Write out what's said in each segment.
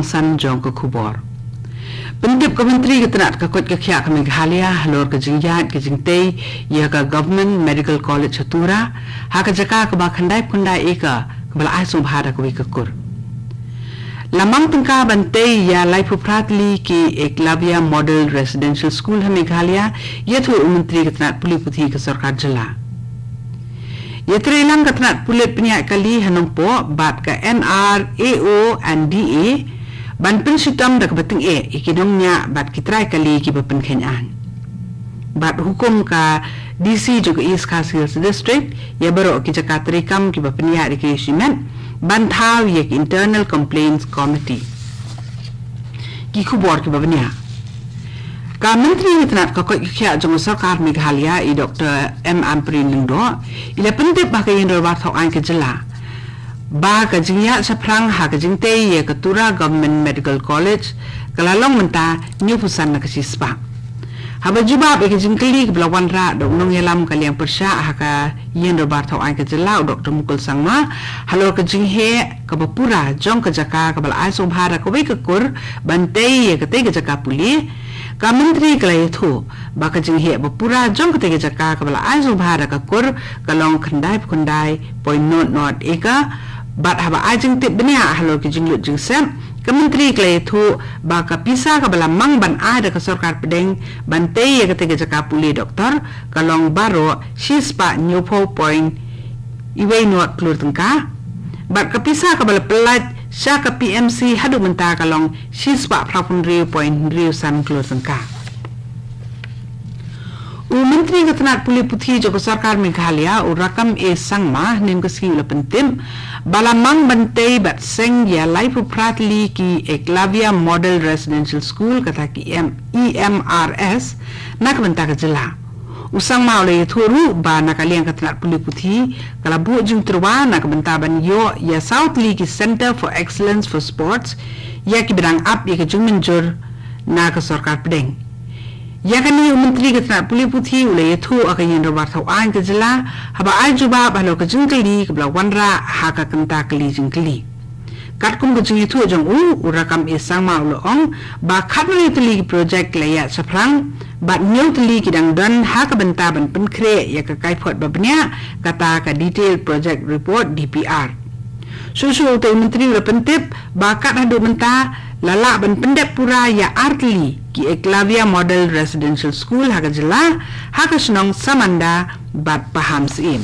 san jong ke kubor Pendip ke menteri ke tenat ke kot ke khia ke Meghalaya halor ke jingyat ke jingtei ya ke government medical college hatura ha ke jaka ke ba khandai kundai eka ke bala ai sum bhara ke wi ke kur lamang tengka bantei ya laifu pratli ki Eklavya model residential school ha Meghalaya ya thu menteri ke tenat puli puthi ke sarkar jela ya terelang ke tenat pulit penyak kali hanong po bat ke NRAO and DA ban pensitam dak beting ikinongnya bat kitrai kali ki bepen kenyan bat hukum ka DC juga East Khasi district ya baro ki jakat rekam ki bepen ya dikisimen ban thaw ye internal complaints committee ki khubor ki bepen ya ka menteri tenat ka ko khya jong sarkar Meghalaya Dr M Amprin Lingdo ila pendip ba ka yendor ba thaw an ke jela ba ka jingya sa prang ha ka jingte ye ka tura government medical college kalalong menta new pusan na kasispa haba juba be ka jingkali ka blawan ra do nong yelam kaliang persya ha ka yen do bar thaw ai ka jela Dr Mukul Sangma halo ka jinghe ka bapura jong ka jaka ka bal ai so bhara ka we ka kur bante ye ka te ka jaka puli ka menteri kalai thu ba ka jinghe bapura jong ka te ka jaka ka bal ai so bhara ka kur kalong khandai point not eka bat haba ajeng tip benia halo ke jinglut jingsem ke menteri klai thu ba ka pisa ka bala mang ban ada ka sarkar pedeng bante ye ke tege jaka puli doktor kalong baro shispa nyopo point iwe not klur tengka bat ka pisa ka bala pelat sya ka PMC hadu menta kalong shispa prapun riu point riu san klur tengka menteri ke tenat puli puthi jo sarkar Meghalaya rakam sangma nim ke ski la pentim balamang bantei bat seng ya laifu pratli ki Eklavya model residential school kata ki EMRS nak benta ke jela usang ma le thuru ba nakaliang ke tenat puli puthi kala bu jung terwa nak benta ban yo ya South League Center for Excellence for Sports ya ki bidang up ya ke jung menjur na ke sarkar pedeng ya kani menteri ke tenat puli puthi ule thu akayin robar thau an ke jela haba ajuba balo ke jingkali ke blawanra ha ka kenta kali jingkali katkum ke jingi thu jong urakam sangma ulo ong ba khatri tli project laya saprang ba nyau tli kidang dan ha ka benta ban penkre ya ka kai phot babnya kata ka detail project report DPR susu te menteri ule pentip ba kat hadu menta lala ban pendek pura ya artli ki Eklavya model residential school ha ka jela ha ka senong samanda bat paham sim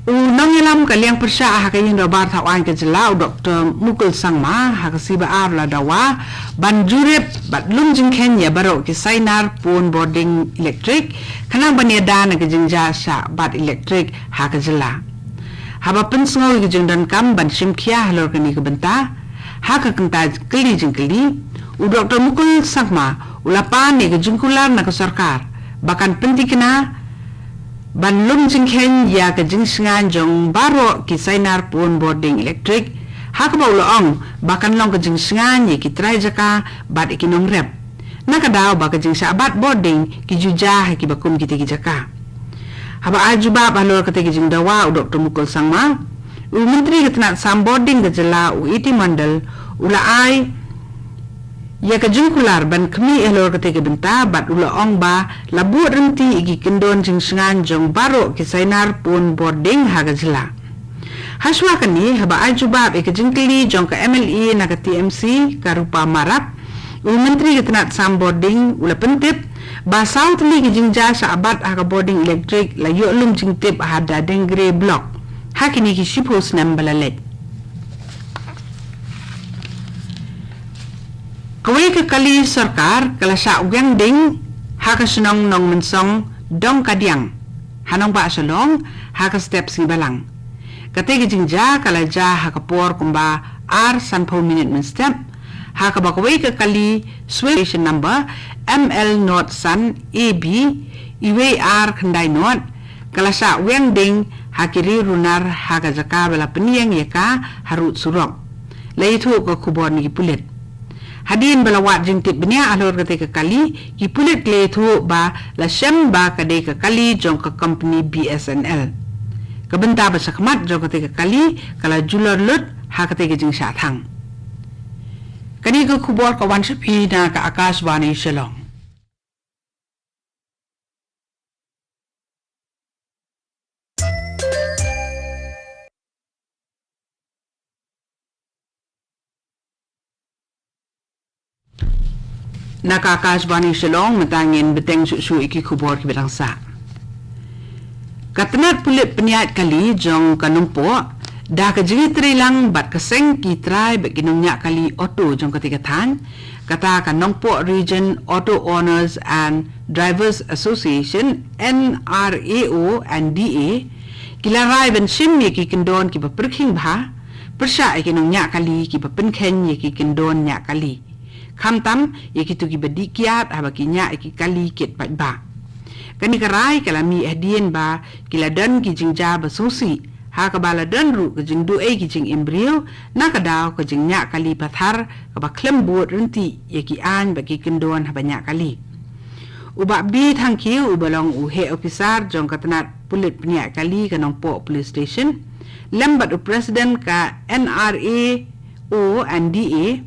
nang yelam kaliang persya ha ka yin robar thawan ka jela Dr Mukul Sangma ha ka siba ar la dawa ban jurep bat lum jingkhen ya baro ki sainar pun boarding electric kanang banyada na ka jingja sha bat electric ha ka jela haba pensngol ki jingdan kam ban simkhia halor kani ka benta ha ka kenta kali jingkali Dr Mukul Sangma ulapan ni ka jingkular na ka sarkar bakan pentikna ban lum jingkhen ya ka jingsingan jong baro ki sainar pun boarding electric ha ka baulong bakan long ka jingsingan ye ki trai jaka bat ikinong rep nakadaw ba ka jingsa bat boarding ki juja ha ki bakum ki jaka haba ajuba balor kata gijing dawa Dr Mukul Sangma menteri ketenat samboding ke jela iti mandal ula ai ya ka jingkular ban kemi elor kata ke benta bat ula ong ba labu renti igi kendon jingsengan jong baro ke sainar pun boarding ha ka jela haswa kani haba ajuba ke jingkili jong ka MLE na ka TMC ka rupa marap menteri ketenat samboding ula pentip ba South League jingja sa abad ha boarding electric la yo lum jingtip ha da dengre block hakini ki shipos nam balalet kawai ke kali sarkar kala sa ugang ding ha ka sunong nong mensong dong kadiang hanong ba salong ha ka step si balang kate jingja kala ja ha ka por kumba ar sanpho minute min step ha ka bakawai ke kali station number ML Not San AB iwe R khandai not kalasa weng ding hakiri runar haga jaka bala peniang yaka harut surok laitu ko kubor ni pulit hadin bala wat jingtip benia alor kate ka kali ki pulit laitu ba la shem ba kade ka kali jong ka company BSNL Kebenta bersakmat jauh ketika kali kalau julur lut hak ketika jeng syatang. Kini ke kubur kawan sepi na ke AKASHVANI Shillong. Na ke AKASHVANI Shillong mentangin beteng susu iki kubur ki berangsa. Katenat pulit peniat kali jong kanumpuk dah kejeri terilang bat keseng kitrai bagi nunyak kali auto jong ketika tan kata kanumpuk Region Auto Owners and Drivers Association NRAO and DA kilarai ben sim ye ki kendon ki perking bha persya ki nunyak kali ki penken ye ki kendon nyak kali khamtam ye ki tu ki bedikiat habaki nyak ki kali ket pat ba kani karai kalami ahdien ba kiladan ki jingja basusi ha kabala dan ru ke jing du ki jing embrio na kadaw ke jing nyak kali pathar ka ba klembut renti ye ki an ba ki kendon ha banyak kali uba bi thang ki ubalong u he officer jong katanat pulit pniak kali ka nong po police station lembat u president ka NRAO and DA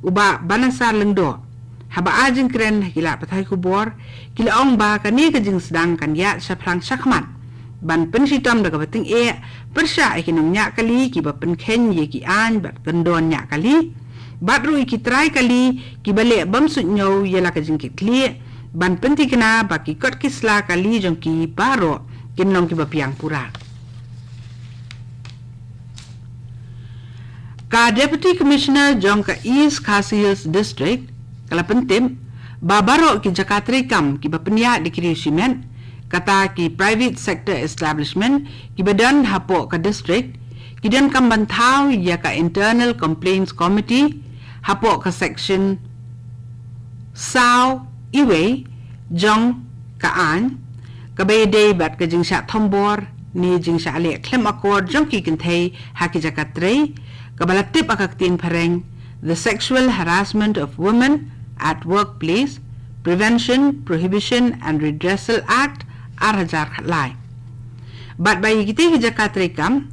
uba banasar lengdo haba ajing keren kila pathai kubor kila ong ba kani ka jing sedang kan ya saprang sakmat ban pensitam da ka bating persya ikinong nyak kali ki ba penken ye ki an bat kendon nyak kali batru iki try kali ki bale bam sunyo yela ka jing ki kli ban penti kena baki kot kisla kali jong ki baro kinong ki ba piang pura ka deputy commissioner jong ka East Khasi district kala pentim babaro ki Jakarta kam ki ba penya di kiri simen kata ki private sector establishment ki badan hapo ka district ki dan kam bantau ya ka internal complaints committee hapo ka section sao iwe jong kaan kabede bat ka jing sha thombor ni jing sha le klem accord jong ki kintei haki Jakarta kabalatip akaktin pareng the sexual harassment of women at workplace Prevention, Prohibition and Redressal Act arhajar khatlai bat bayi kita ki Jakarta kam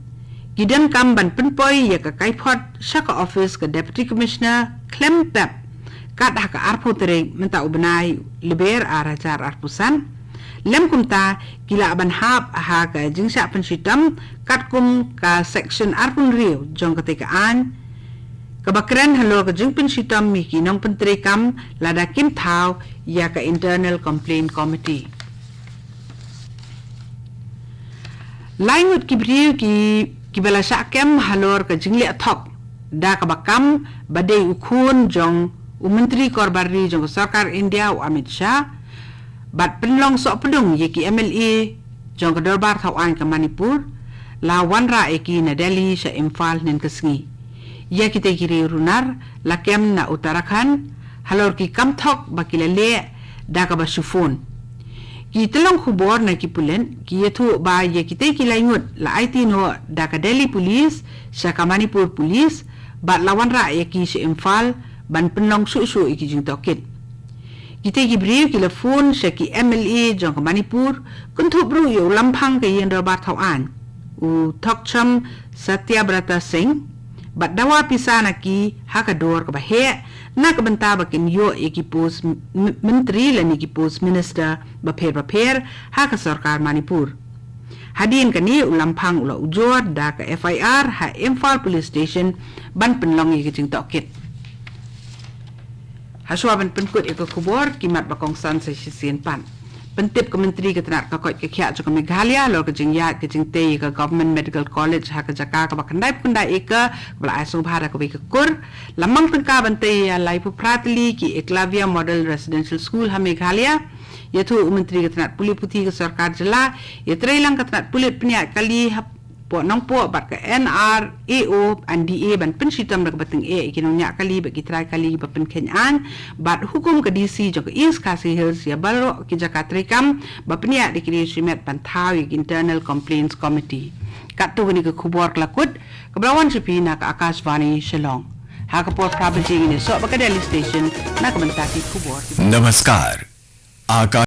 kidan kam ban penpoi ya ka kaipot shaka office ka deputy commissioner klem pep kat haka arpotere menta ubnai liber arhajar arpusan lem kumta kila ban hap ha ka jingsa pensitam kat kum ka section arpun rio jong ketika an kabakran halo ka jing pensitam mi kinong pentri kam lada kim thau ya ka internal complaint committee lainut kibriu ki bala sakem halor ka jingli athok da ka bakam badai ukhun jong menteri korbari jong sarkar India Amit Shah bat penlong sok pedung ye ki MLA jong ka darbar thawan ka Manipur lawan ra eki na Delhi sa Imphal nen kasngi ya kita kiri runar lakem na Uttarakhand halor ki kamthok bakilale da ka basufon ki telong khubor na ki pulen ki yethu ba ye kita ki laingut la IT no da ka Delhi police sa ka Manipur police bat lawan ra ye ki si Imphal ban penlong su iki jing tokit kita ki brief ki la phone sa ki MLA jong ka Manipur kuntu bru yo lampang ka yen darbar thawan u thokcham Satyabrata Singh bat dawa pisana ki hakador ka bahe na ka banta bakin yo eki post menteri la ni ki post minister ba pher haka sarkar Manipur hadin kani ulampang ula ujor da ka FIR ha Imphal police station ban penlong eki jing tokit haswa ban penkut eko kubor kimat bakong san sa sisien pan pentip kementeri ketenak kakot kekhia jo Meghalaya lor ke jing yat ke jing te ke government medical college ha ke jaka ka bakandai punda eka bala aso bhara ko ke kur lamang pengka bante ya lai pu pratli ki eklavia model residential school ha Meghalaya yaitu menteri ketenak puli putih ke sarkar jela ya treilang ketenak pulit penia kali po nong po bat ke NRAO and DA ban pensitam dak bating kinong nya kali bagi trai kali ba penkenyan bat hukum ke DC jo ke East Khasi Hills ya balo ki Jakarta kam ba penia dikiri simet pantau internal complaints committee katu ni ke khubor klakut kebrawan sepina ka AKASHVANI Shillong ha ka por prabaji ni so ba ka Delhi station na ka mentaki khubor नमस्कार